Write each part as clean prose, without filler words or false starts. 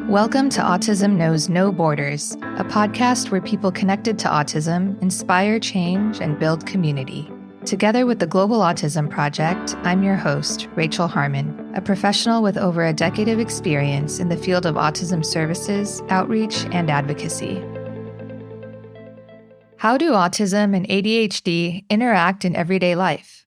Welcome to Autism Knows No Borders, a podcast where people connected to autism inspire change and build community. Together with the Global Autism Project, I'm your host, Rachel Harmon, a professional with over a decade of experience in the field of autism services, outreach, and advocacy. How do autism and ADHD interact in everyday life?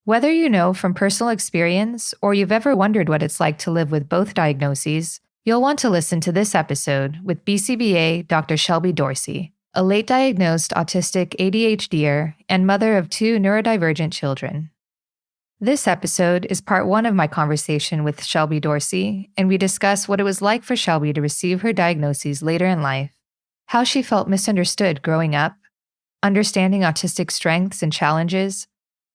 Whether you know from personal experience or you've ever wondered what it's like to live with both diagnoses, you'll want to listen to this episode with BCBA Dr. Shelby Dorsey, a late-diagnosed autistic ADHDer and mother of 2 neurodivergent children. This episode is part 1 of my conversation with Shelby Dorsey, and we discuss what it was like for Shelby to receive her diagnoses later in life, how she felt misunderstood growing up, understanding autistic strengths and challenges,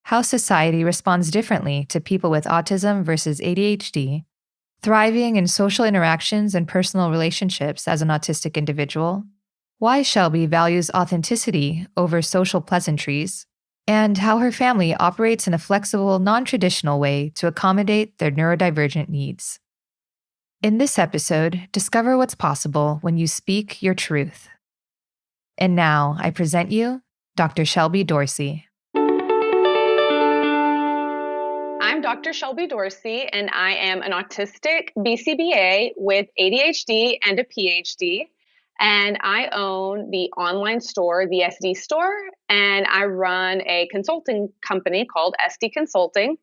how society responds differently to people with autism versus ADHD, thriving in social interactions and personal relationships as an autistic individual, why Shelby values authenticity over social pleasantries, and how her family operates in a flexible, non-traditional way to accommodate their neurodivergent needs. In this episode, discover what's possible when you speak your truth. And now, I present you Dr. Shelby Dorsey. I'm Dr. Shelby Dorsey, and I am an autistic BCBA with ADHD and a PhD. And I own the online store, the SD Store, and I run a consulting company called SD Consulting.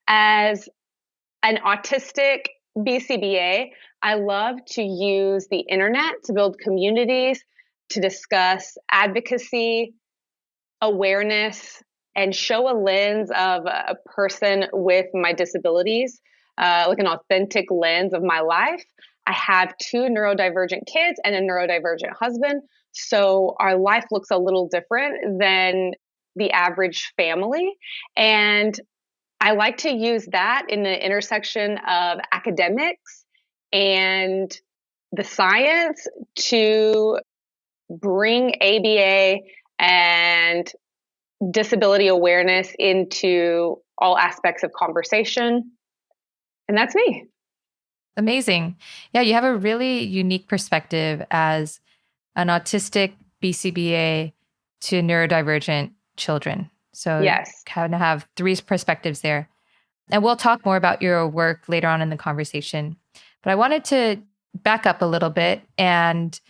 As an autistic BCBA, I love to use the internet to build communities, to discuss advocacy, awareness, and show a lens of a person with my disabilities, like an authentic lens of my life. I have 2 neurodivergent kids and a neurodivergent husband, so our life looks a little different than the average family. And I like to use that in the intersection of academics and the science to bring ABA and disability awareness into all aspects of conversation. And that's me. Amazing. Yeah, you have a really unique perspective as an autistic BCBA to neurodivergent children. So yes, kind of have 3 perspectives there. And we'll talk more about your work later on in the conversation. But I wanted to back up a little bit and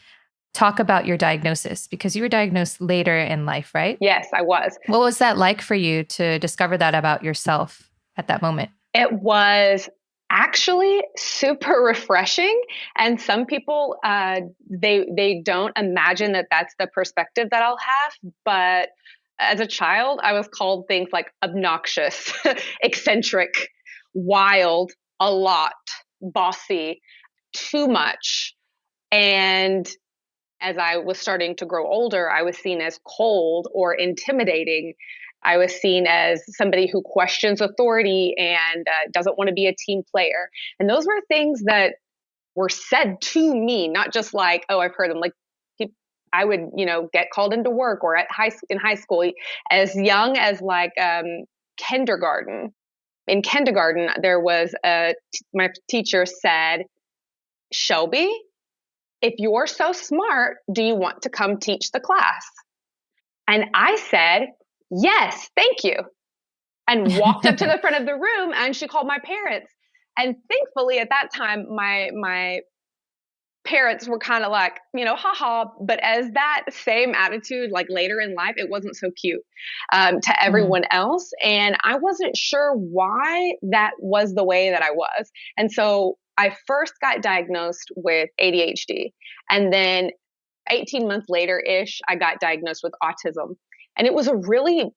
talk about your diagnosis, because you were diagnosed later in life, right? Yes, I was. What was that like for you to discover that about yourself at that moment? It was actually super refreshing. And some people, they don't imagine that that's the perspective that I'll have. But as a child, I was called things like obnoxious, eccentric, wild, a lot, bossy, too much. And as I was starting to grow older, I was seen as cold or intimidating. I was seen as somebody who questions authority and doesn't want to be a team player. And those were things that were said to me, not just like, oh, I've heard them. Like I would, get called into work or in high school as young as kindergarten. In kindergarten, there was my teacher said, Shelby, if you're so smart, do you want to come teach the class? And I said, yes, thank you. And walked up to the front of the room, and she called my parents. And thankfully at that time, my parents were kind of like, haha. But as that same attitude, like later in life, it wasn't so cute to everyone else. And I wasn't sure why that was the way that I was. And so I first got diagnosed with ADHD, and then 18 months later-ish, I got diagnosed with autism. And it was a really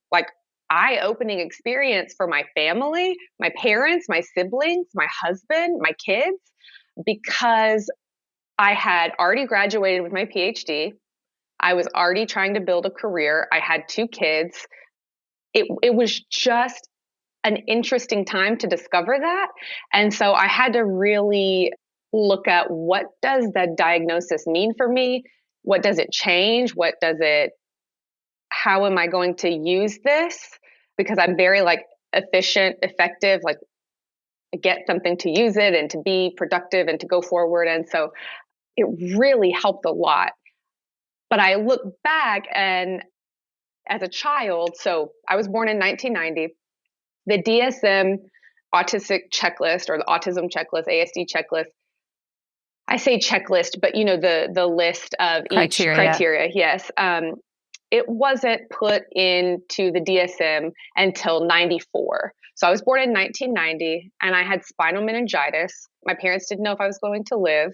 eye-opening experience for my family, my parents, my siblings, my husband, my kids, because I had already graduated with my PhD. I was already trying to build a career. I had 2 kids. It was just an interesting time to discover that. And so I had to really look at, what does the diagnosis mean for me? What does it change? How am I going to use this? Because I'm very efficient, effective, get something to use it and to be productive and to go forward. And so it really helped a lot. But I look back and as a child, so I was born in 1990, the DSM autistic checklist or the autism checklist, ASD checklist, I say checklist, but the list of each criteria. Yes. It wasn't put into the DSM until 94. So I was born in 1990 and I had spinal meningitis. My parents didn't know if I was going to live.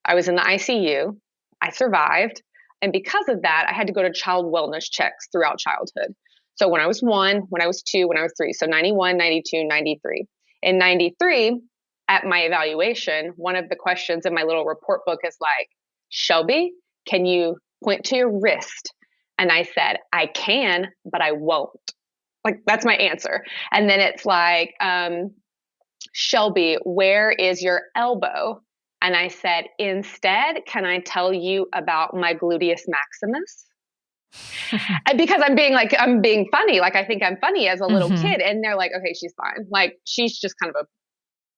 I was in the ICU. I survived. And because of that, I had to go to child wellness checks throughout childhood. So when I was 1, when I was 2, when I was 3, so 91, 92, 93. In 93, at my evaluation, one of the questions in my little report book is like, Shelby, can you point to your wrist? And I said, I can, but I won't. Like, that's my answer. And then it's like, Shelby, where is your elbow? And I said, instead, can I tell you about my gluteus maximus? And because I'm being funny. Like, I think I'm funny as a little kid. And they're like, okay, she's fine. Like, she's just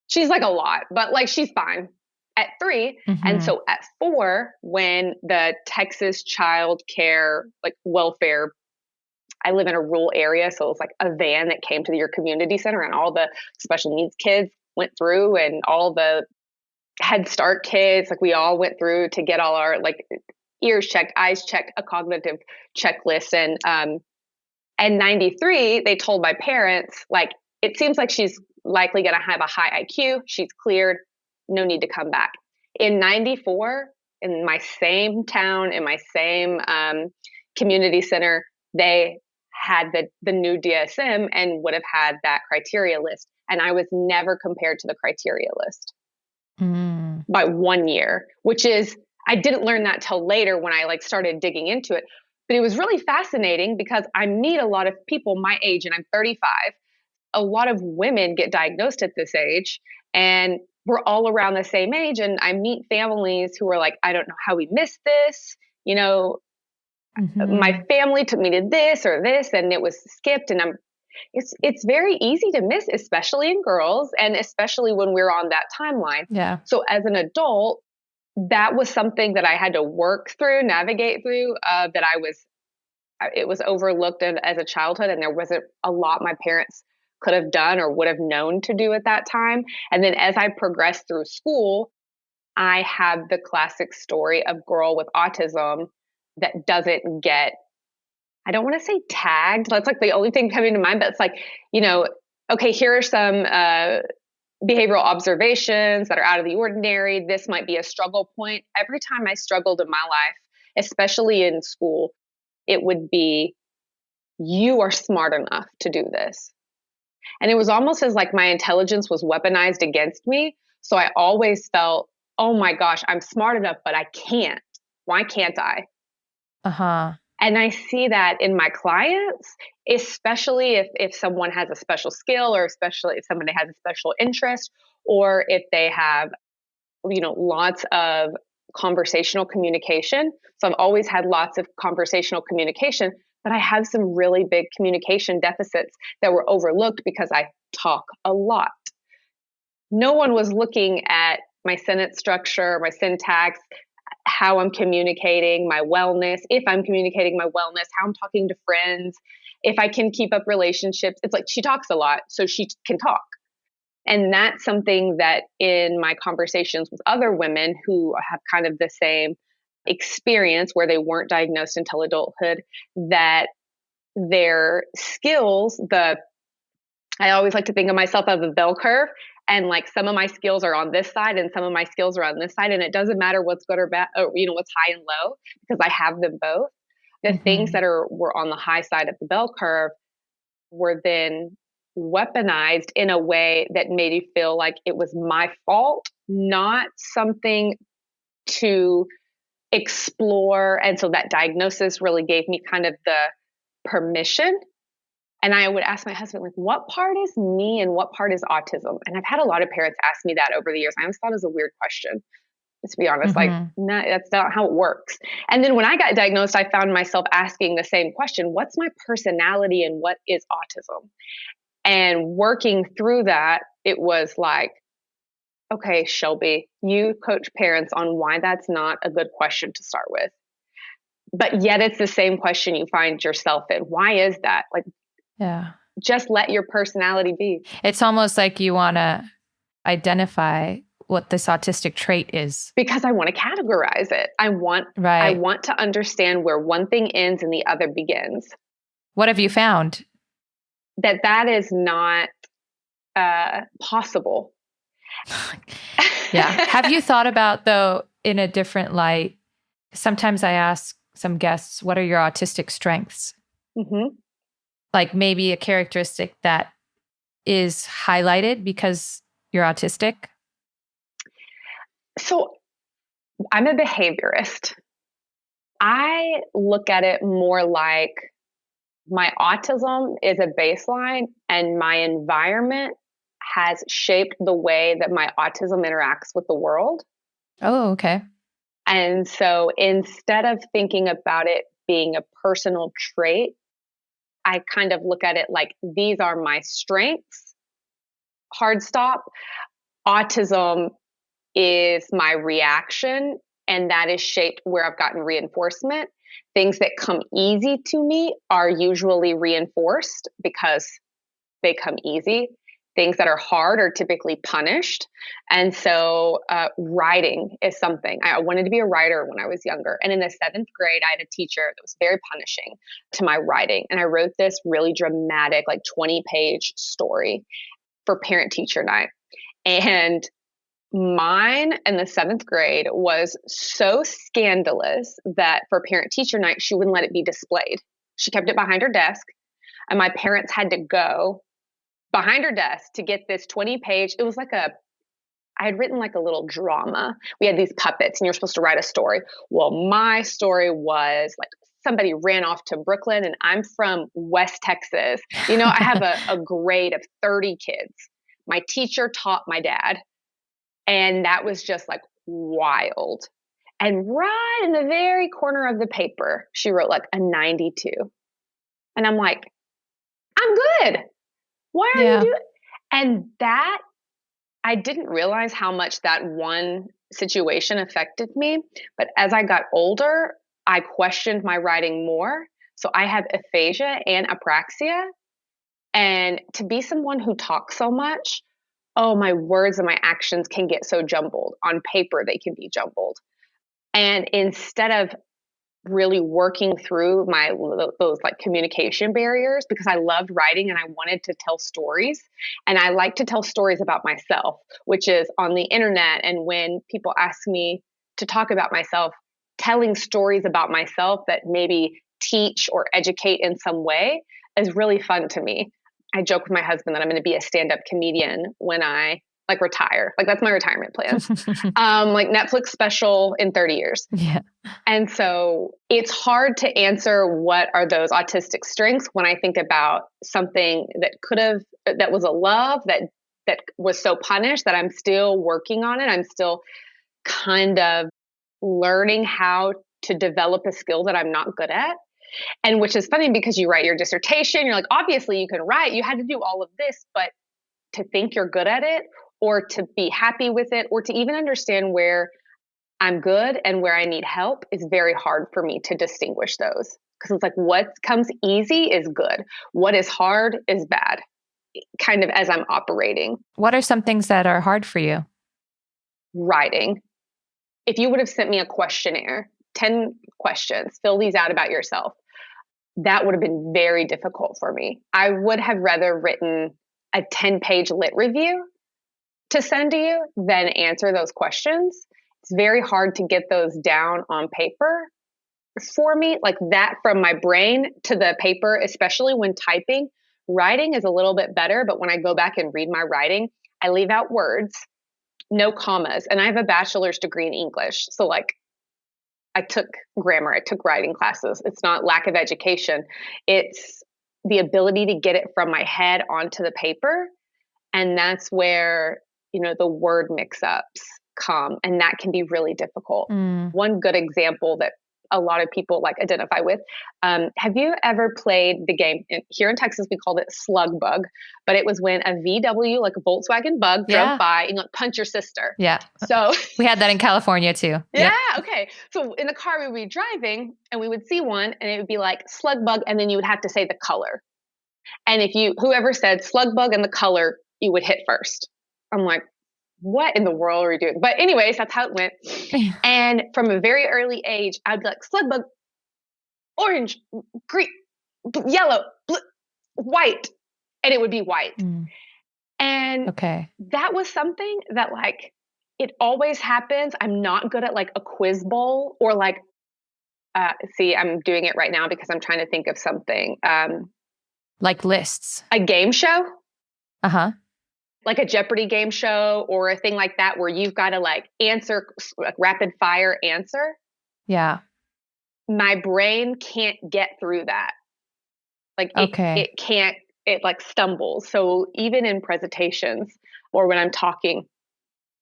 she's like a lot, but like, she's fine at 3. And so at 4, when the Texas child care, like welfare, I live in a rural area. So it was like a van that came to your community center and all the special needs kids went through and all the Head Start kids, like we all went through to get all our like ears checked, eyes checked, a cognitive checklist. And 93, they told my parents, like, it seems like she's likely going to have a high IQ. She's cleared. No need to come back. In 94, in my same town, in my same community center, they had the new DSM and would have had that criteria list. And I was never compared to the criteria list by 1 year, which is, I didn't learn that till later when I like started digging into it. But it was really fascinating because I meet a lot of people my age, and I'm 35. A lot of women get diagnosed at this age, and we're all around the same age. And I meet families who are like, I don't know how we missed this. My family took me to this or this, and it was skipped. And it's very easy to miss, especially in girls, and especially when we're on that timeline. Yeah. So as an adult, that was something that I had to work through, navigate through, it was overlooked as a childhood, and there wasn't a lot my parents could have done or would have known to do at that time. And then as I progressed through school, I have the classic story of girl with autism that doesn't get, I don't want to say tagged. That's like the only thing coming to mind, but it's like, okay, here are some behavioral observations that are out of the ordinary. This might be a struggle point. Every time I struggled in my life, especially in school, it would be, you are smart enough to do this. And it was almost as like my intelligence was weaponized against me. So I always felt, oh my gosh, I'm smart enough, but I can't. Why can't I? And I see that in my clients, especially if someone has a special skill, or especially if somebody has a special interest, or if they have, lots of conversational communication. So I've always had lots of conversational communication, but I have some really big communication deficits that were overlooked because I talk a lot. No one was looking at my sentence structure, my syntax, how I'm communicating, my wellness, if I'm communicating my wellness, how I'm talking to friends, if I can keep up relationships. It's like she talks a lot, so she can talk. And that's something that in my conversations with other women who have kind of the same experience where they weren't diagnosed until adulthood, that their skills, I always like to think of myself as a bell curve. And like some of my skills are on this side and some of my skills are on this side. And it doesn't matter what's good or bad, or, what's high and low, because I have them both. The things that were on the high side of the bell curve were then weaponized in a way that made me feel like it was my fault, not something to explore. And so that diagnosis really gave me kind of the permission. And I would ask my husband, like, what part is me and what part is autism? And I've had a lot of parents ask me that over the years. I always thought it was a weird question, to be honest. Like, no, that's not how it works. And then when I got diagnosed, I found myself asking the same question: what's my personality and what is autism? And working through that it was like, okay, Shelby, you coach parents on why that's not a good question to start with. But yet it's the same question you find yourself in. Why is that? Like, Yeah. just let your personality be. It's almost like you want to identify what this autistic trait is. Because I want to categorize it. I want to understand where one thing ends and the other begins. What have you found? That is not possible. Yeah. Have you thought about, though, in a different light? Sometimes I ask some guests, what are your autistic strengths? Mm-hmm. Like maybe a characteristic that is highlighted because you're autistic? So I'm a behaviorist. I look at it more like my autism is a baseline and my environment has shaped the way that my autism interacts with the world. Oh, okay. And so instead of thinking about it being a personal trait, I kind of look at it like these are my strengths. Hard stop. Autism is my reaction, and that is shaped where I've gotten reinforcement. Things that come easy to me are usually reinforced because they come easy. Things that are hard are typically punished. And so writing is something. I wanted to be a writer when I was younger. And in the 7th grade, I had a teacher that was very punishing to my writing. And I wrote this really dramatic, like 20-page story for parent-teacher night. And mine in the 7th grade was so scandalous that for parent-teacher night, she wouldn't let it be displayed. She kept it behind her desk. And my parents had to go behind her desk to get this 20-page. It was like I had written like a little drama. We had these puppets and you're supposed to write a story. Well, my story was like somebody ran off to Brooklyn and I'm from West Texas. You know, I have a grade of 30 kids. My teacher taught my dad. And that was just like wild. And right in the very corner of the paper, she wrote like a 92. And I'm like, I'm good. Why are you doing? And that, I didn't realize how much that one situation affected me. But as I got older, I questioned my writing more. So I have aphasia and apraxia. And to be someone who talks so much, oh, my words and my actions can get so jumbled. On paper, they can be jumbled. And instead of really working through those like communication barriers, because I loved writing and I wanted to tell stories. And I like to tell stories about myself, which is on the internet. And when people ask me to talk about myself, telling stories about myself that maybe teach or educate in some way is really fun to me. I joke with my husband that I'm going to be a stand-up comedian when I like retire. Like that's my retirement plan. Like Netflix special in 30 years. Yeah. And so it's hard to answer what are those autistic strengths when I think about something that was a love that was so punished that I'm still working on it. I'm still kind of learning how to develop a skill that I'm not good at. And which is funny because you write your dissertation, you're like, obviously you can write, you had to do all of this, but to think you're good at it or to be happy with it or to even understand where I'm good and where I need help is very hard for me to distinguish those. Because it's like what comes easy is good. What is hard is bad, kind of as I'm operating. What are some things that are hard for you? Writing. If you would have sent me a questionnaire, 10 questions, fill these out about yourself, that would have been very difficult for me. I would have rather written a 10-page lit review to send to you than answer those questions. It's very hard to get those down on paper for me, like that from my brain to the paper, especially when typing. Writing is a little bit better, but when I go back and read my writing, I leave out words, no commas. And I have a bachelor's degree in English. So like I took grammar, I took writing classes. It's not lack of education. It's the ability to get it from my head onto the paper. And that's where, the word mix-ups come. And that can be really difficult. One good example that a lot of people like identify with. Have you ever played the game? Here in Texas, we called it Slug Bug, but it was when a VW, like a Volkswagen Bug, drove by and like punch your sister. Yeah. So we had that in California too. Yeah. Yep. Okay. So in the car, we would be driving and we would see one and it would be like Slug Bug. And then you would have to say the color. And whoever said Slug Bug and the color, you would hit first. I'm like, what in the world are we doing? But anyways, that's how it went. And from a very early age, I'd be like, Slug Bug, orange, green, yellow, blue, white. And it would be white. And that was something that like, it always happens. I'm not good at like a quiz bowl or like, see, I'm doing it right now because I'm trying to think of something. Like lists. A game show. Uh-huh. Like a Jeopardy game show or a thing like that where you've got to like answer, like rapid fire answer. Yeah. My brain can't get through that. Like it can't, it like stumbles. So even in presentations or when I'm talking,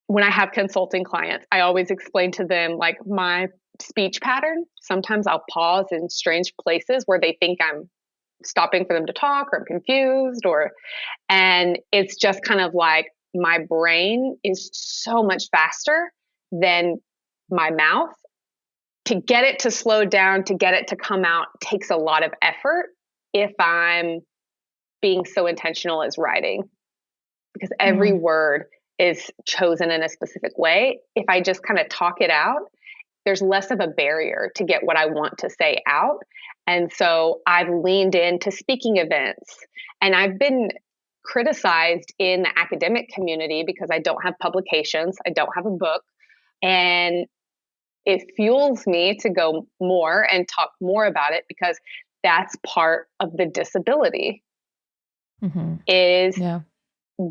when I have consulting clients, I always explain to them like my speech pattern. Sometimes I'll pause in strange places where they think I'm stopping for them to talk or I'm confused and it's just kind of like my brain is so much faster than my mouth. To get it to slow down, to get it to come out takes a lot of effort if I'm being so intentional as writing, because every word is chosen in a specific way. If I just kind of talk it out, there's less of a barrier to get what I want to say out. And so I've leaned into speaking events and I've been criticized in the academic community because I don't have publications. I don't have a book, and it fuels me to go more and talk more about it because that's part of the disability is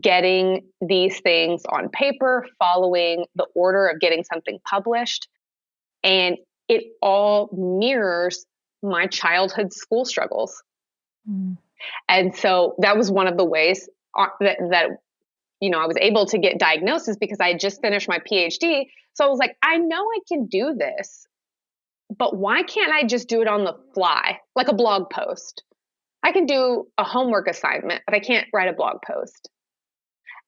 getting these things on paper, following the order of getting something published. And it all mirrors my childhood school struggles. And so that was one of the ways that I was able to get diagnosis because I had just finished my PhD. So I was like, I know I can do this, but why can't I just do it on the fly, like a blog post? I can do a homework assignment, but I can't write a blog post.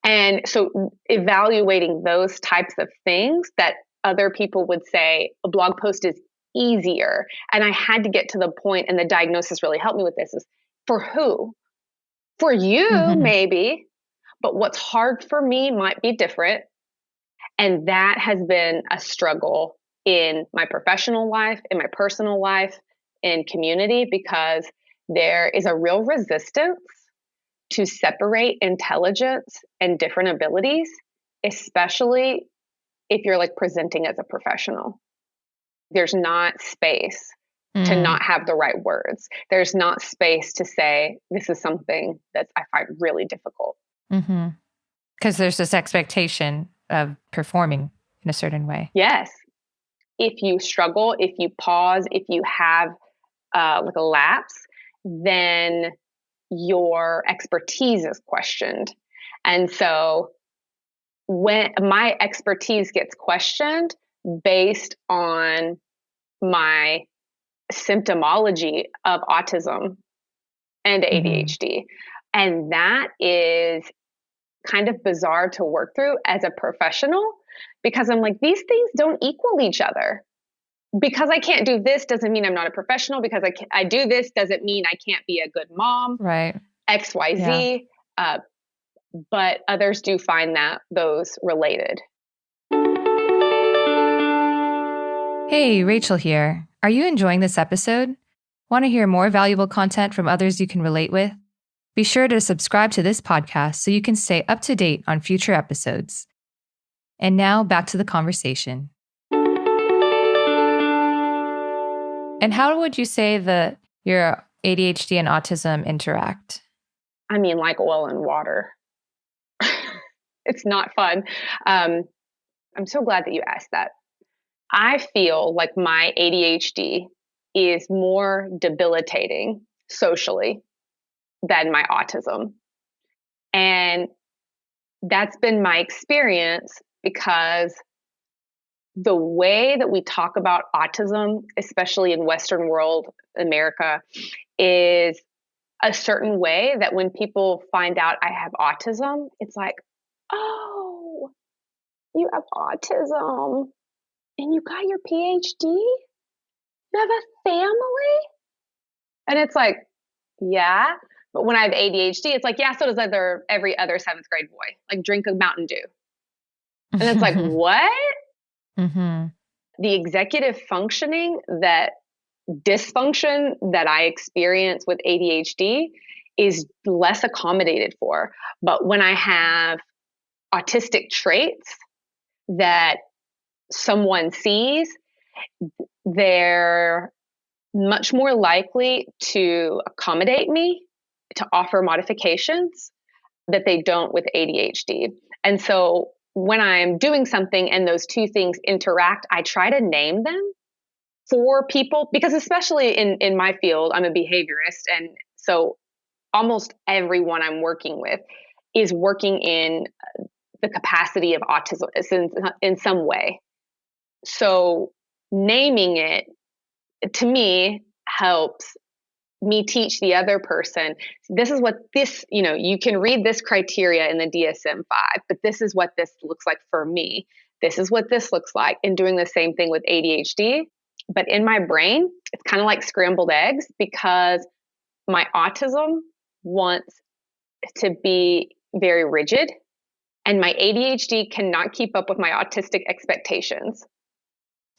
And so evaluating those types of things that other people would say a blog post is easier. And I had to get to the point, and the diagnosis really helped me with this, is for who? For you, maybe, but what's hard for me might be different. And that has been a struggle in my professional life, in my personal life, in community, because there is a real resistance to separate intelligence and different abilities, especially if you're like presenting as a professional. There's not space to not have the right words. There's not space to say, this is something that I find really difficult. Because there's this expectation of performing in a certain way. Yes. If you struggle, if you pause, if you have like a lapse, then your expertise is questioned. And so when my expertise gets questioned based on my symptomology of autism and ADHD, and that is kind of bizarre to work through as a professional, because I'm like, these things don't equal each other. Because I can't do this doesn't mean I'm not a professional. Because I do this doesn't mean I can't be a good mom. Right. XYZ. Yeah. But others do find that those related. Hey, Rachel here. Are you enjoying this episode? Want to hear more valuable content from others you can relate with? Be sure to subscribe to this podcast so you can stay up to date on future episodes. And now back to the conversation. And how would you say that your ADHD and autism interact? I mean, like oil and water. It's not fun. I'm so glad that you asked that. I feel like my ADHD is more debilitating socially than my autism. And that's been my experience because the way that we talk about autism, especially in Western world, America, is a certain way that when people find out I have autism, it's like, oh, you have autism and you got your PhD? You have a family? And it's like, yeah. But when I have ADHD, it's like, yeah, so does every other seventh grade boy. Like, drink a Mountain Dew. And it's like, what? Mm-hmm. The executive functioning that dysfunction that I experience with ADHD is less accommodated for. But when I have autistic traits that someone sees, they're much more likely to accommodate me, to offer modifications that they don't with ADHD. And so when I'm doing something and those two things interact, I try to name them for people, because especially in my field, I'm a behaviorist. And so almost everyone I'm working with is working in the capacity of autism in some way. So naming it, to me, helps me teach the other person, this is what this, you can read this criteria in the DSM-5, but this is what this looks like for me. This is what this looks like. And doing the same thing with ADHD. But in my brain, it's kind of like scrambled eggs, because my autism wants to be very rigid, and my ADHD cannot keep up with my autistic expectations.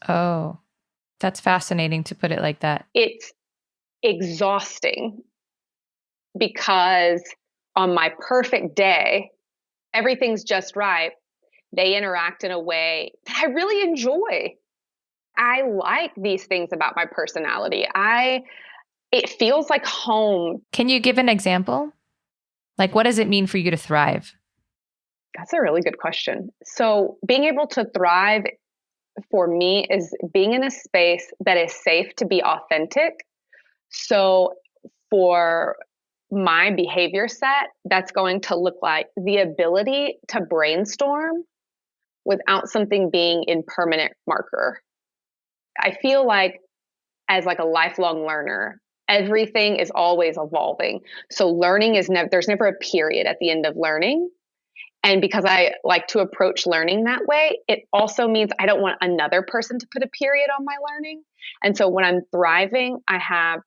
Oh, that's fascinating to put it like that. It's exhausting, because on my perfect day, everything's just right. They interact in a way that I really enjoy. I like these things about my personality. It feels like home. Can you give an example? Like, what does it mean for you to thrive? That's a really good question. So being able to thrive for me is being in a space that is safe to be authentic. So for my behavior set, that's going to look like the ability to brainstorm without something being in permanent marker. I feel like, as like a lifelong learner, everything is always evolving. So learning is there's never a period at the end of learning. And because I like to approach learning that way, it also means I don't want another person to put a period on my learning. And so when I'm thriving, I have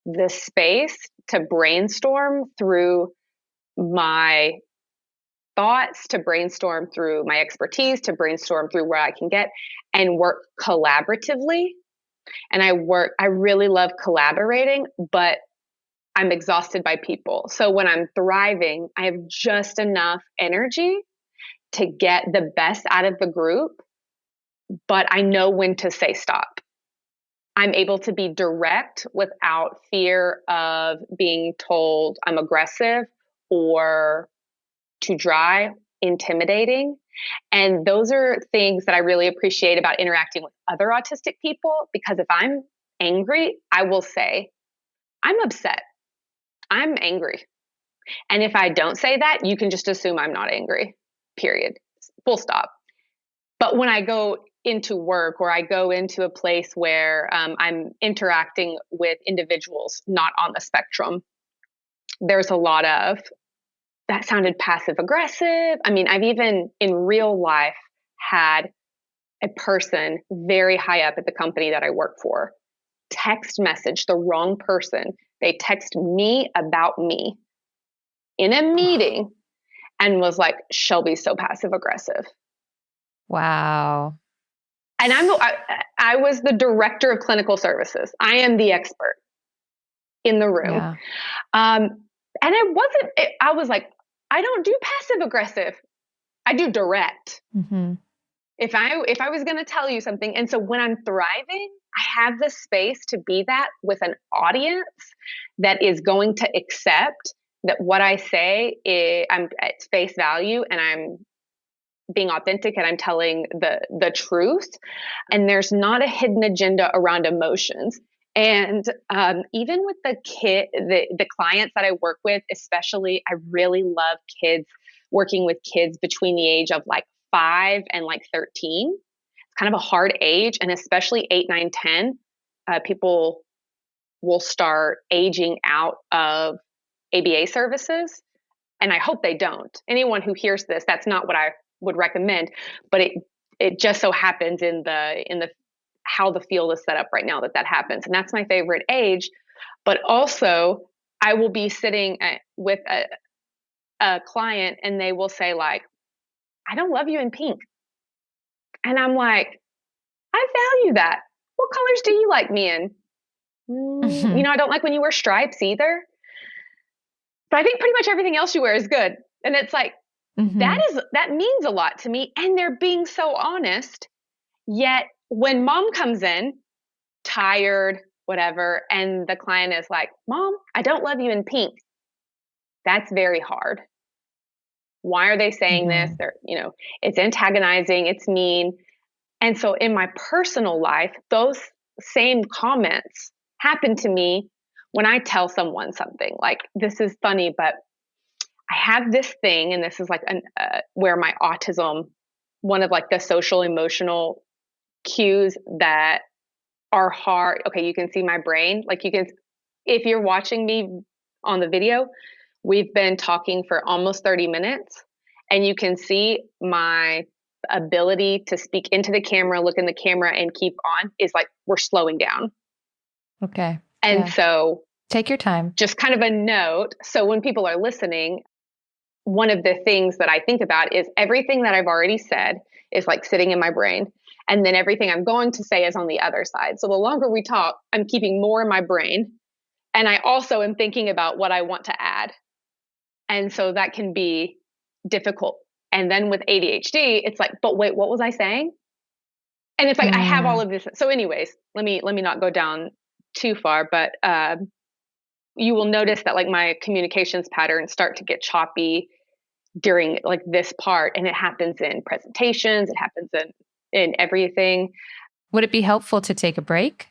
the space to brainstorm through my thoughts, to brainstorm through my expertise, to brainstorm through where I can get, and work collaboratively. And I really love collaborating, but I'm exhausted by people. So when I'm thriving, I have just enough energy to get the best out of the group, but I know when to say stop. I'm able to be direct without fear of being told I'm aggressive or too dry, intimidating. And those are things that I really appreciate about interacting with other autistic people, because if I'm angry, I will say, I'm upset. I'm angry. And if I don't say that, you can just assume I'm not angry, period, full stop. But when I go into work, or I go into a place where I'm interacting with individuals not on the spectrum, there's a lot of, that sounded passive aggressive. I mean, I've even in real life had a person very high up at the company that I work for text message the wrong person. They text me about me in a meeting and was like, Shelby's so passive aggressive. Wow. And I was the director of clinical services. I am the expert in the room. Yeah. And I was like, I don't do passive aggressive. I do direct. Mm-hmm. If I was going to tell you something. And so when I'm thriving, I have the space to be that with an audience that is going to accept that what I say I'm at face value, and I'm being authentic, and I'm telling the truth. And there's not a hidden agenda around emotions. And even with the clients that I work with, especially, I really love working with kids between the age of like 5 and like 13. kind of a hard age, and especially 8, 9, 10, people will start aging out of ABA services. And I hope they don't. Anyone who hears this, that's not what I would recommend, but it just so happens in the how the field is set up right now that happens. And that's my favorite age. But also, I will be sitting with a client and they will say like, I don't love you in pink. And I'm like, I value that. What colors do you like me in? You know, I don't like when you wear stripes either. But I think pretty much everything else you wear is good. And it's like, that means a lot to me. And they're being so honest. Yet when mom comes in, tired, whatever, and the client is like, Mom, I don't love you in pink. That's very hard. Why are they saying this? They're, you know, it's antagonizing, it's mean. And so in my personal life, those same comments happen to me when I tell someone something like, this is funny, but I have this thing, and this is like where my autism, one of like the social emotional cues that are hard. Okay, you can see my brain. Like you can, if you're watching me on the video, we've been talking for almost 30 minutes, and you can see my ability to speak into the camera, look in the camera, and keep on is like we're slowing down. Okay. And so take your time. Just kind of a note. So when people are listening, one of the things that I think about is everything that I've already said is like sitting in my brain. And then everything I'm going to say is on the other side. So the longer we talk, I'm keeping more in my brain. And I also am thinking about what I want to add. And so that can be difficult. And then with ADHD, it's like, but wait, what was I saying? And it's like, I have all of this. So anyways, let me not go down too far, but you will notice that like my communications patterns start to get choppy during like this part. And it happens in presentations. It happens in everything. Would it be helpful to take a break?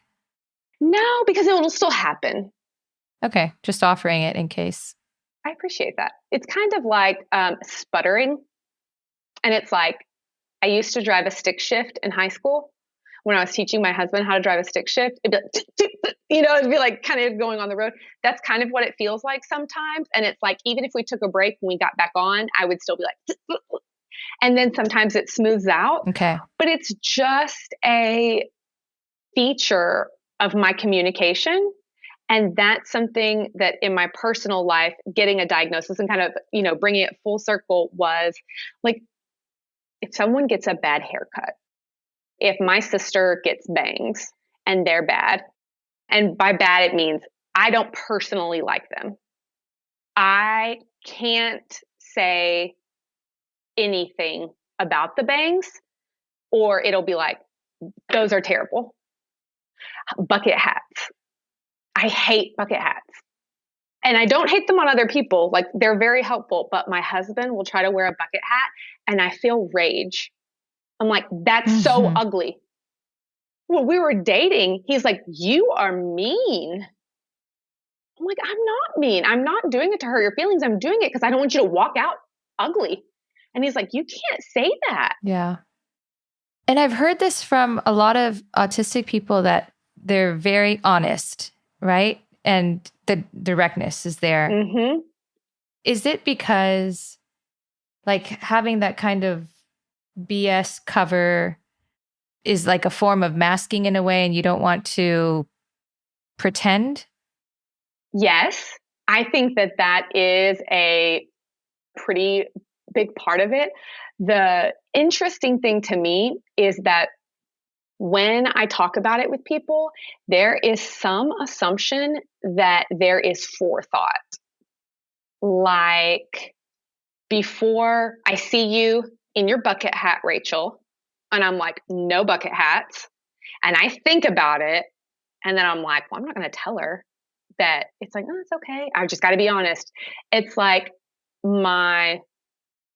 No, because it will still happen. Okay. Just offering it in case. I appreciate that. It's kind of like sputtering. And it's like, I used to drive a stick shift in high school. When I was teaching my husband how to drive a stick shift, it'd be like, you know, it'd be like kind of going on the road. That's kind of what it feels like sometimes. And it's like, even if we took a break when we got back on, I would still be like, and then sometimes it smooths out. Okay. But it's just a feature of my communication. And that's something that in my personal life, getting a diagnosis and kind of, you know, bringing it full circle was like, if someone gets a bad haircut, if my sister gets bangs and they're bad, and by bad, it means I don't personally like them. I can't say anything about the bangs, or it'll be like, those are terrible. Bucket hats. I hate bucket hats. And I don't hate them on other people. Like they're very helpful, but my husband will try to wear a bucket hat and I feel rage. I'm like, that's so ugly. When we were dating, he's like, you are mean. I'm like, I'm not mean. I'm not doing it to hurt your feelings. I'm doing it because I don't want you to walk out ugly. And he's like, you can't say that. Yeah. And I've heard this from a lot of autistic people that they're very honest, right? And the directness is there. Mm-hmm. Is it because like having that kind of BS cover is like a form of masking in a way and you don't want to pretend? Yes. I think that is a pretty big part of it. The interesting thing to me is that when I talk about it with people, there is some assumption that there is forethought. Like, before I see you in your bucket hat, Rachel, and I'm like, no bucket hats. And I think about it, and then I'm like, well, I'm not going to tell her that. It's like, no, it's okay. I just got to be honest. It's like my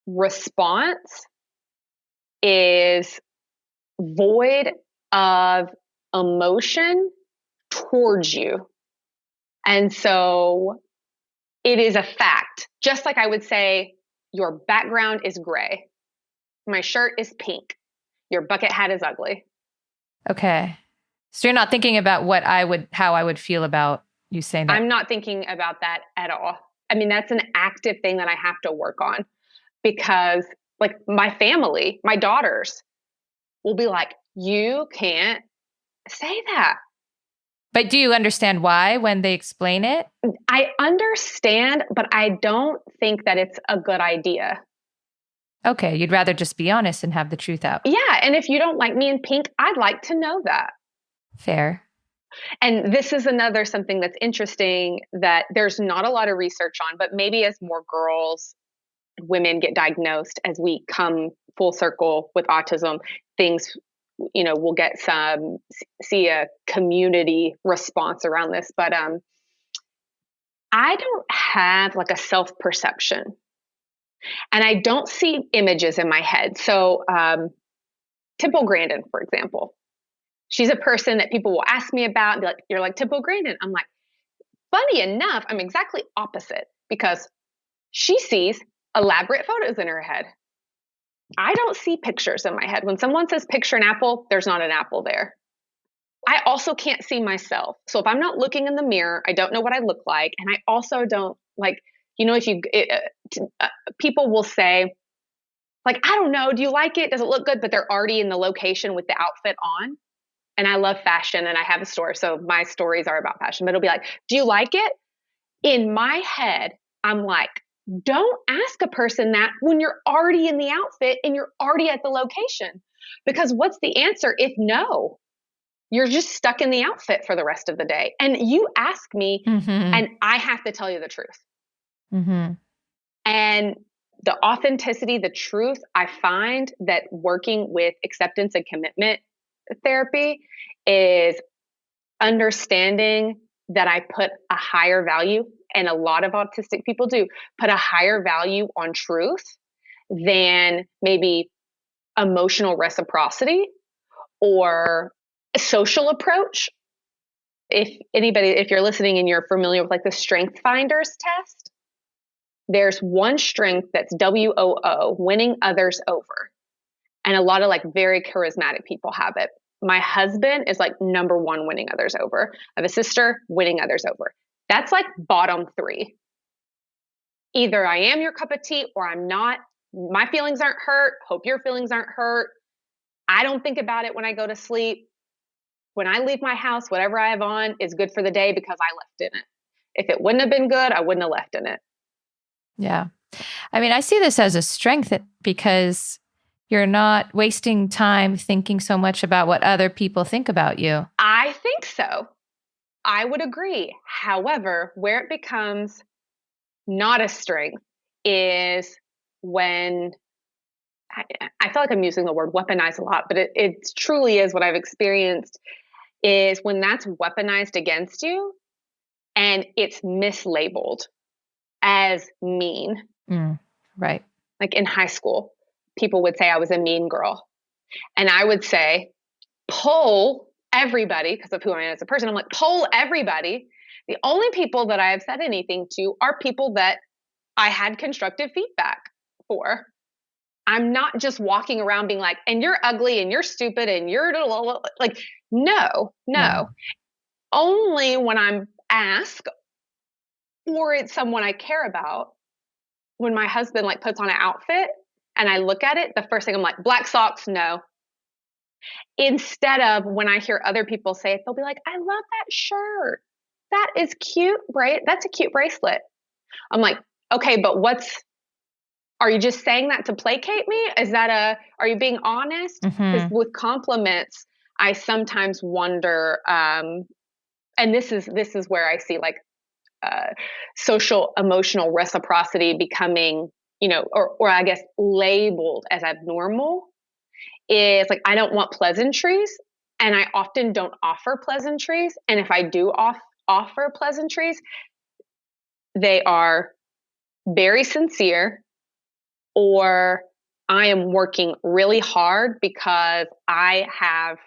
response is void of emotion towards you. And so it is a fact. Just like I would say, your background is gray. My shirt is pink. Your bucket hat is ugly. Okay. So you're not thinking about how I would feel about you saying that. I'm not thinking about that at all. I mean, that's an active thing that I have to work on, because like my family, my daughters will be like, you can't say that. But do you understand why when they explain it? I understand, but I don't think that it's a good idea. Okay. You'd rather just be honest and have the truth out. Yeah. And if you don't like me in pink, I'd like to know that. Fair. And this is something that's interesting that there's not a lot of research on, but maybe as more girls, women get diagnosed, as we come full circle with autism, things, we'll get see a community response around this. But I don't have like a self-perception, and I don't see images in my head. So Temple Grandin, for example, she's a person that people will ask me about and be like, you're like Temple Grandin. I'm like, funny enough, I'm exactly opposite, because she sees elaborate photos in her head. I don't see pictures in my head. When someone says picture an apple, there's not an apple there. I also can't see myself. So if I'm not looking in the mirror, I don't know what I look like. And I also don't like, people will say, like, I don't know, do you like it? Does it look good? But they're already in the location with the outfit on. And I love fashion and I have a store. So my stories are about fashion, but it'll be like, do you like it? In my head, I'm like, don't ask a person that when you're already in the outfit and you're already at the location. Because what's the answer if no? You're just stuck in the outfit for the rest of the day. And you ask me, and I have to tell you the truth. Mm-hmm. And the authenticity, the truth, I find that working with acceptance and commitment therapy is understanding that I put a higher value, and a lot of autistic people do put a higher value on truth than maybe emotional reciprocity or a social approach. If you're listening and you're familiar with like the Strength Finders test, there's one strength that's WOO, winning others over. And a lot of like very charismatic people have it. My husband is like number one, winning others over. I have a sister, winning others over. That's like bottom 3. Either I am your cup of tea or I'm not. My feelings aren't hurt. Hope your feelings aren't hurt. I don't think about it when I go to sleep. When I leave my house, whatever I have on is good for the day because I left in it. If it wouldn't have been good, I wouldn't have left in it. Yeah. I mean, I see this as a strength because you're not wasting time thinking so much about what other people think about you. I think so. I would agree. However, where it becomes not a strength is when I feel like I'm using the word weaponize a lot, but it truly is what I've experienced, is when that's weaponized against you and it's mislabeled as mean. Right. Like in high school, people would say I was a mean girl. And I would say, poll everybody, because of who I am as a person. I'm like, poll everybody. The only people that I have said anything to are people that I had constructive feedback for. I'm not just walking around being like, and you're ugly and you're stupid and you're like, no. Only when I'm asked or it's someone I care about. When my husband like puts on an outfit and I look at it, the first thing I'm like, black socks, no. Instead of when I hear other people say it, they'll be like, I love that shirt. That is cute, right? That's a cute bracelet. I'm like, okay, but are you just saying that to placate me? Are you being honest? Because with compliments, I sometimes wonder, and this is where I see like social emotional reciprocity becoming, or I guess labeled as abnormal, is like, I don't want pleasantries, and I often don't offer pleasantries. And if I do offer pleasantries, they are very sincere, or I am working really hard because I have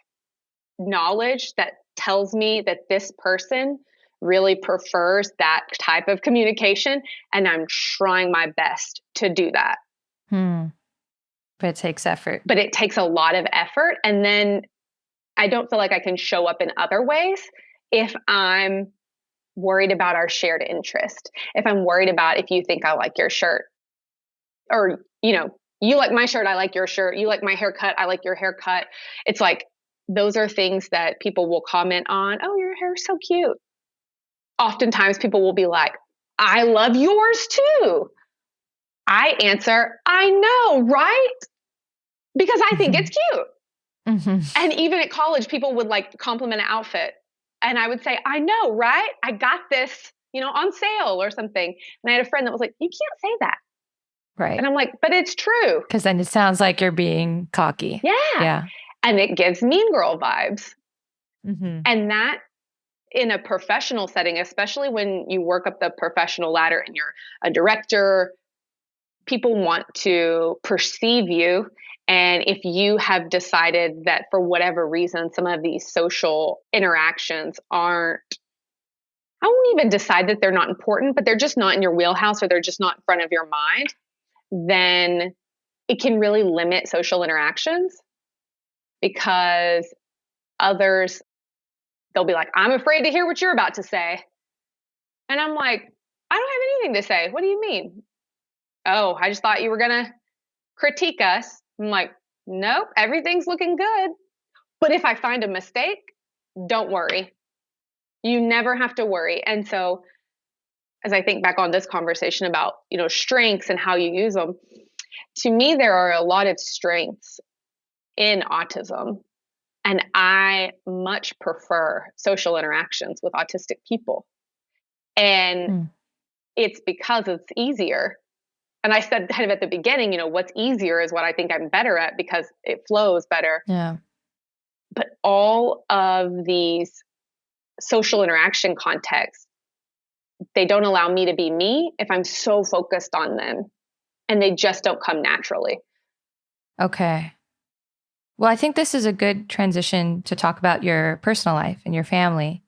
knowledge that tells me that this person really prefers that type of communication, and I'm trying my best to do that. But it takes effort. But it takes a lot of effort. And then I don't feel like I can show up in other ways if I'm worried about our shared interest. If I'm worried about if you think I like your shirt, or, you like my shirt, I like your shirt. You like my haircut, I like your haircut. It's like, those are things that people will comment on. Oh, your hair is so cute. Oftentimes people will be like, I love yours too. I answer, I know, right? Because I think it's cute. And even at college, people would like compliment an outfit. And I would say, I know, right? I got this, on sale or something. And I had a friend that was like, you can't say that. Right. And I'm like, but it's true. Because then it sounds like you're being cocky. Yeah. And it gives mean girl vibes. And that, in a professional setting, especially when you work up the professional ladder and you're a director, people want to perceive you. And if you have decided that for whatever reason, some of these social interactions I won't even decide that they're not important, but they're just not in your wheelhouse, or they're just not in front of your mind, then it can really limit social interactions, because others, they'll be like, I'm afraid to hear what you're about to say. And I'm like, I don't have anything to say. What do you mean? Oh, I just thought you were going to critique us. I'm like, nope, everything's looking good. But if I find a mistake, don't worry. You never have to worry. And so as I think back on this conversation about, strengths and how you use them, to me, there are a lot of strengths in autism. And I much prefer social interactions with autistic people. And it's because it's easier. And I said kind of at the beginning, what's easier is what I think I'm better at, because it flows better. Yeah. But all of these social interaction contexts, they don't allow me to be me if I'm so focused on them, and they just don't come naturally. Okay. Well, I think this is a good transition to talk about your personal life and your family.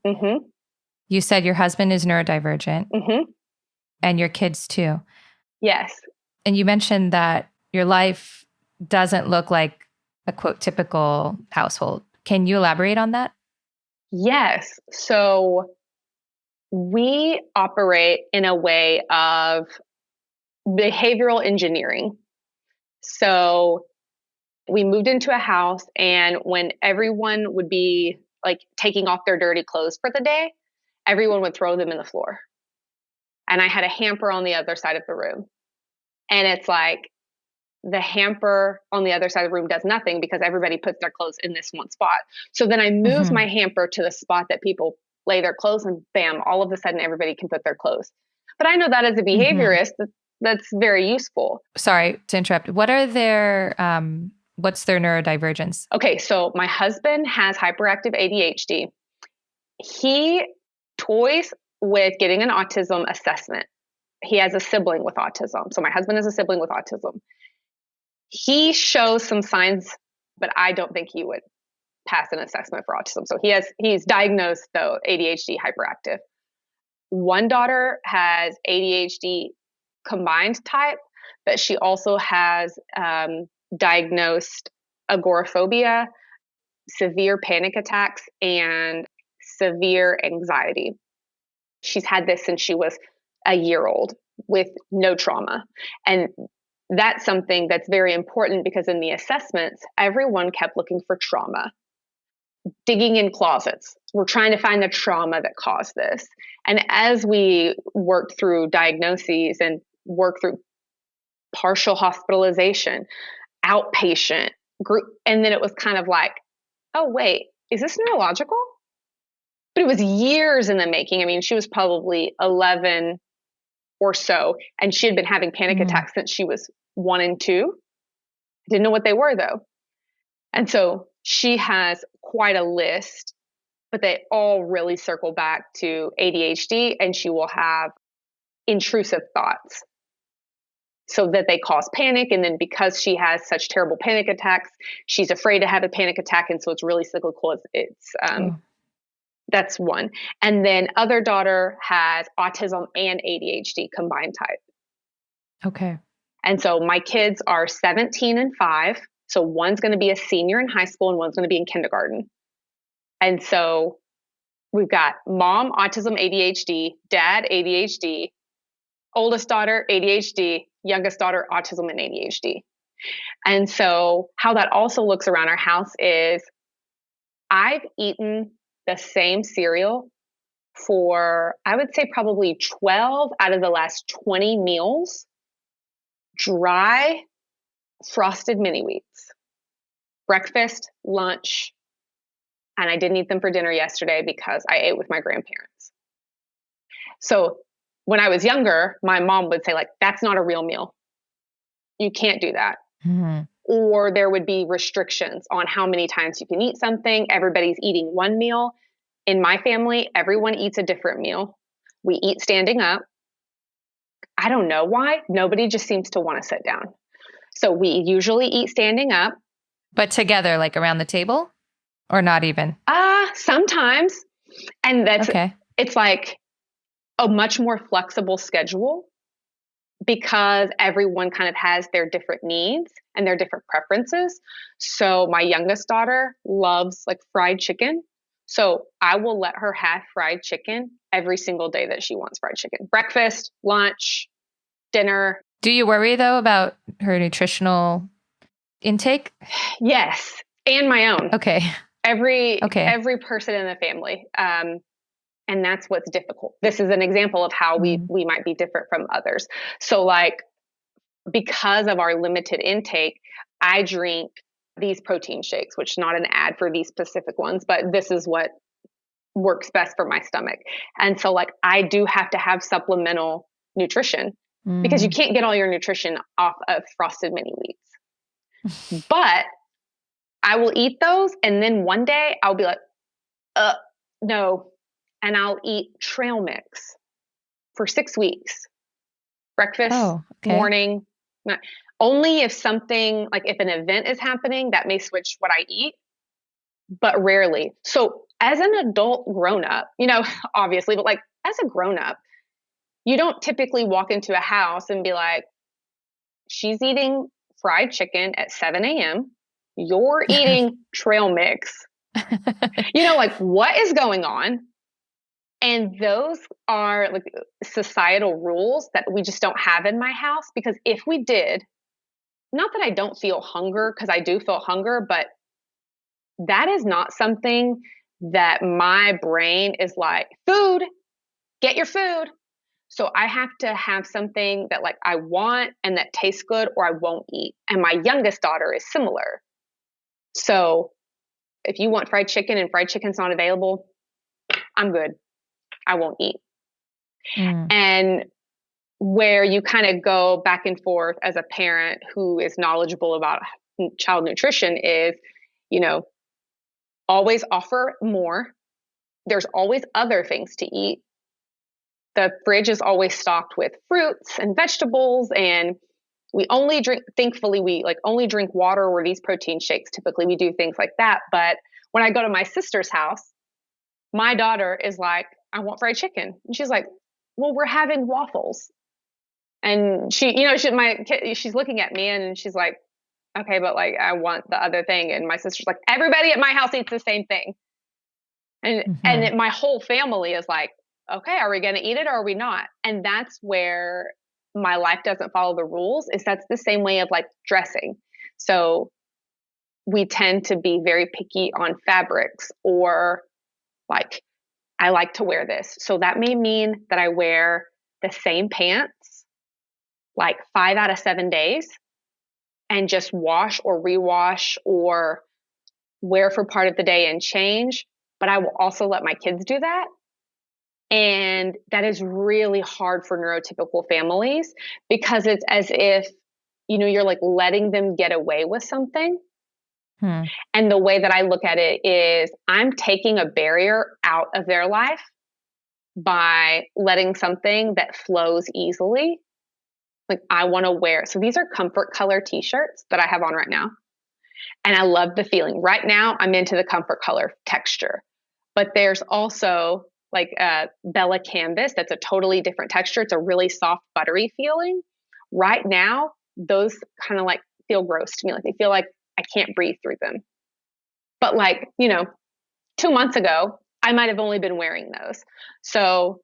You said your husband is neurodivergent and your kids too. Yes. And you mentioned that your life doesn't look like a quote typical household. Can you elaborate on that? Yes. So we operate in a way of behavioral engineering. So we moved into a house, and when everyone would be like taking off their dirty clothes for the day, everyone would throw them in the floor. And I had a hamper on the other side of the room. And it's like the hamper on the other side of the room does nothing because everybody puts their clothes in this one spot. So then I moved my hamper to the spot that people lay their clothes, and bam, all of a sudden everybody can put their clothes. But I know that as a behaviorist, that's very useful. Sorry to interrupt. What's their neurodivergence? Okay, so my husband has hyperactive ADHD. He toys with getting an autism assessment. He has a sibling with autism. So my husband has a sibling with autism. He shows some signs, but I don't think he would pass an assessment for autism. So he's diagnosed, though, ADHD hyperactive. One daughter has ADHD combined type, but she also has diagnosed agoraphobia, severe panic attacks, and severe anxiety. She's had this since she was a year old with no trauma. And that's something that's very important, because in the assessments, everyone kept looking for trauma, digging in closets. We're trying to find the trauma that caused this. And as we worked through diagnoses and worked through partial hospitalization, outpatient group, and then it was kind of like, oh, wait, is this neurological? But it was years in the making. I mean, she was probably 11 or so, and she had been having panic attacks since she was 1 and 2. I didn't know what they were, though. And so she has quite a list, but they all really circle back to ADHD, and she will have intrusive thoughts so that they cause panic. And then because she has such terrible panic attacks, she's afraid to have a panic attack. And so it's really cyclical. That's one. And then other daughter has autism and ADHD combined type. Okay. And so my kids are 17 and 5. So one's going to be a senior in high school and one's going to be in kindergarten. And so we've got mom, autism, ADHD, dad, ADHD, oldest daughter, ADHD, youngest daughter, autism and ADHD. And so how that also looks around our house is I've eaten the same cereal for, I would say, probably 12 out of the last 20 meals, dry frosted mini wheats, breakfast, lunch, and I didn't eat them for dinner yesterday because I ate with my grandparents. So when I was younger, my mom would say, like, that's not a real meal. You can't do that. Mm-hmm. Or there would be restrictions on how many times you can eat something. Everybody's eating one meal. In my family, everyone eats a different meal. We eat standing up. I don't know why. Nobody just seems to want to sit down. So we usually eat standing up. But together, like around the table? Or not even? Sometimes. And that's okay. It's like a much more flexible schedule because everyone kind of has their different needs and their different preferences. So my youngest daughter loves like fried chicken. So I will let her have fried chicken every single day that she wants fried chicken. Breakfast, lunch, dinner. Do you worry though about her nutritional intake? Yes. And my own. Okay. Every person in the family. And that's what's difficult. This is an example of how we might be different from others. So like, because of our limited intake, I drink these protein shakes, which is not an ad for these specific ones, but this is what works best for my stomach. And so like, I do have to have supplemental nutrition because you can't get all your nutrition off of frosted mini wheats. But I will eat those. And then one day I'll be like, no. And I'll eat trail mix for 6 weeks. Breakfast, morning. Only if something, like if an event is happening, that may switch what I eat, but rarely. So as an adult grown up, obviously, but like as a grown up, you don't typically walk into a house and be like, she's eating fried chicken at 7 a.m. You're eating trail mix. Like what is going on? And those are like societal rules that we just don't have in my house, because if we did, not that I don't feel hunger, because I do feel hunger, but that is not something that my brain is like, food, get your food. So I have to have something that like I want and that tastes good or I won't eat. And my youngest daughter is similar. So if you want fried chicken and fried chicken's not available, I'm good. I won't eat. And where you kind of go back and forth as a parent who is knowledgeable about child nutrition is, always offer more. There's always other things to eat. The fridge is always stocked with fruits and vegetables, and we only drink, thankfully, we like only drink water or these protein shakes. Typically we do things like that. But when I go to my sister's house, my daughter is like, I want fried chicken. And she's like, well, we're having waffles. And she's looking at me and she's like, okay, but like, I want the other thing. And my sister's like, everybody at my house eats the same thing. And my whole family is like, okay, are we going to eat it or are we not? And that's where my life doesn't follow the rules, is that's the same way of like dressing. So we tend to be very picky on fabrics, or like, I like to wear this. So that may mean that I wear the same pants like 5 out of 7 days and just wash or rewash or wear for part of the day and change. But I will also let my kids do that. And that is really hard for neurotypical families, because it's as if, you're like letting them get away with something. And the way that I look at it is I'm taking a barrier out of their life by letting something that flows easily. Like I want to wear. So these are comfort color t-shirts that I have on right now. And I love the feeling. Right now, I'm into the comfort color texture. But there's also like a Bella canvas that's a totally different texture. It's a really soft, buttery feeling. Right now, those kind of like feel gross to me. Like they feel like I can't breathe through them. But like, 2 months ago, I might have only been wearing those. So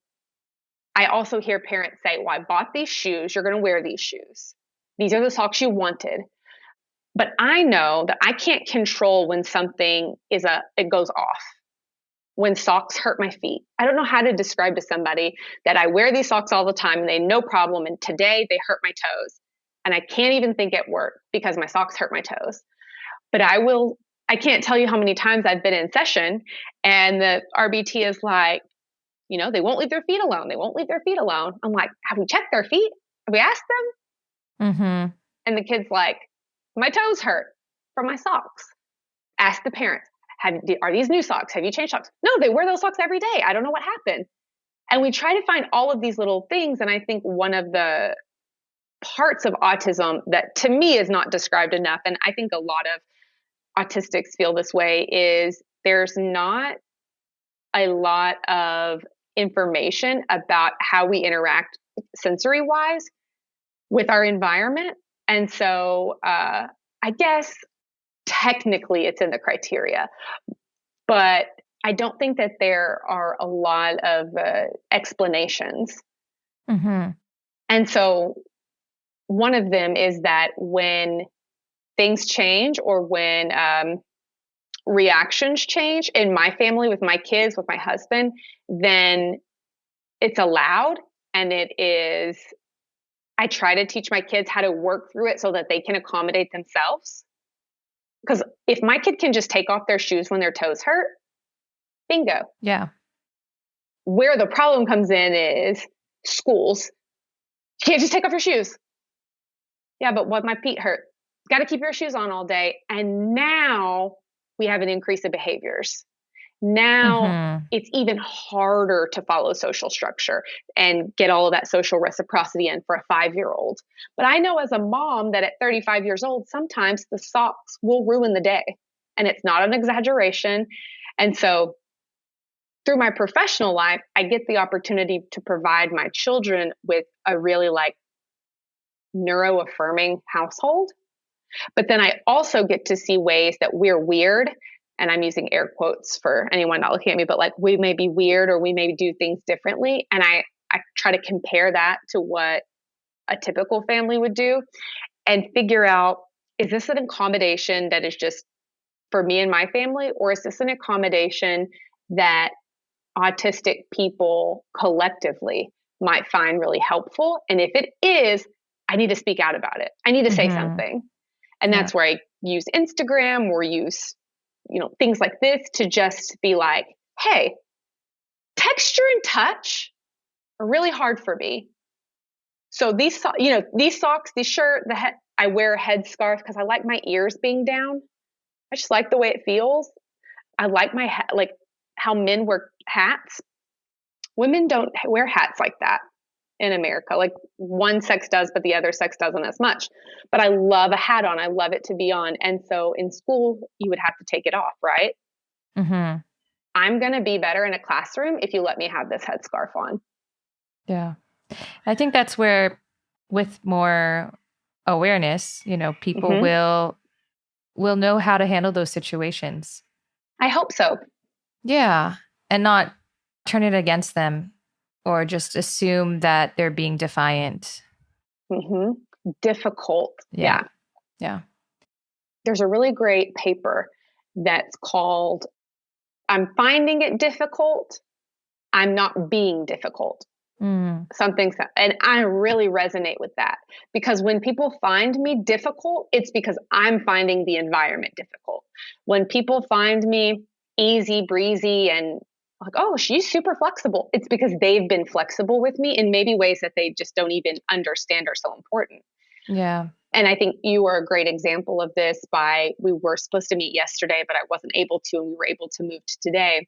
I also hear parents say, well, I bought these shoes. You're going to wear these shoes. These are the socks you wanted. But I know that I can't control when something it goes off. When socks hurt my feet. I don't know how to describe to somebody that I wear these socks all the time and they no problem. And today they hurt my toes. And I can't even think at work because my socks hurt my toes. But I can't tell you how many times I've been in session and the RBT is like, they won't leave their feet alone. They won't leave their feet alone. I'm like, have we checked their feet? Have we asked them? Mm-hmm. And the kid's like, my toes hurt from my socks. Ask the parents, are these new socks? Have you changed socks? No, they wear those socks every day. I don't know what happened. And we try to find all of these little things. And I think one of the parts of autism that to me is not described enough, and I think a lot of autistics feel this way, is there's not a lot of information about how we interact sensory wise with our environment. And so I guess technically it's in the criteria, but I don't think that there are a lot of explanations. Mm-hmm. And so one of them is that when things change or when reactions change in my family, with my kids, with my husband, then it's allowed. And I try to teach my kids how to work through it so that they can accommodate themselves. Because if my kid can just take off their shoes when their toes hurt, bingo. Yeah. Where the problem comes in is schools. You can't just take off your shoes. Yeah, but what my feet hurt. Got to keep your shoes on all day. And now we have an increase in behaviors. Now it's even harder to follow social structure and get all of that social reciprocity in for a 5-year-old. But I know as a mom that at 35 years old, sometimes the socks will ruin the day. And it's not an exaggeration. And so through my professional life, I get the opportunity to provide my children with a really neuro-affirming household. But then I also get to see ways that we're weird. And I'm using air quotes for anyone not looking at me, but we may be weird or we may do things differently. And I try to compare that to what a typical family would do and figure out, is this an accommodation that is just for me and my family? Or is this an accommodation that autistic people collectively might find really helpful? And if it is, I need to speak out about it. I need to say something. And that's where I use Instagram or use things like this to just be like, hey, texture and touch are really hard for me. So these socks, these shirt, I wear a headscarf because I like my ears being down. I just like the way it feels. I like how men wear hats. Women don't wear hats like that in America. One sex does, but the other sex doesn't as much. But I love a hat on. I love it to be on. And so in school, you would have to take it off, right? Mm-hmm. I'm going to be better in a classroom if you let me have this headscarf on. Yeah. I think that's where, with more awareness, people will know how to handle those situations. I hope so. Yeah. And not turn it against them or just assume that they're being defiant. Difficult. Yeah. There's a really great paper that's called, I'm finding it difficult. I'm not being difficult. Something, and I really resonate with that, because when people find me difficult, it's because I'm finding the environment difficult. When people find me easy breezy and oh, she's super flexible, it's because they've been flexible with me in maybe ways that they just don't even understand are so important. Yeah. And I think you were a great example of this. We were supposed to meet yesterday, but I wasn't able to, and we were able to move to today.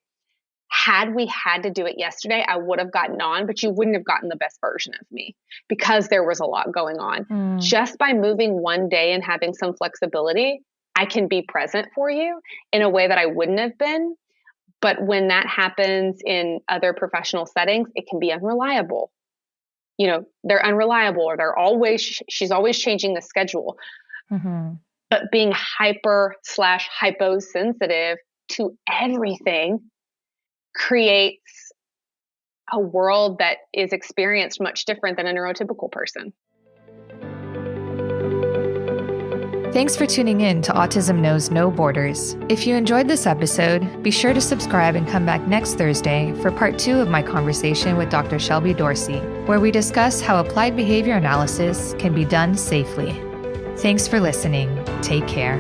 Had we had to do it yesterday, I would have gotten on, but you wouldn't have gotten the best version of me because there was a lot going on. Just by moving one day and having some flexibility, I can be present for you in a way that I wouldn't have been. But when that happens in other professional settings, it can be unreliable. they're unreliable, or she's always changing the schedule. Mm-hmm. But being hyper/hyposensitive to everything creates a world that is experienced much different than a neurotypical person. Thanks for tuning in to Autism Knows No Borders. If you enjoyed this episode, be sure to subscribe and come back next Thursday for part 2 of my conversation with Dr. Shelby Dorsey, where we discuss how applied behavior analysis can be done safely. Thanks for listening. Take care.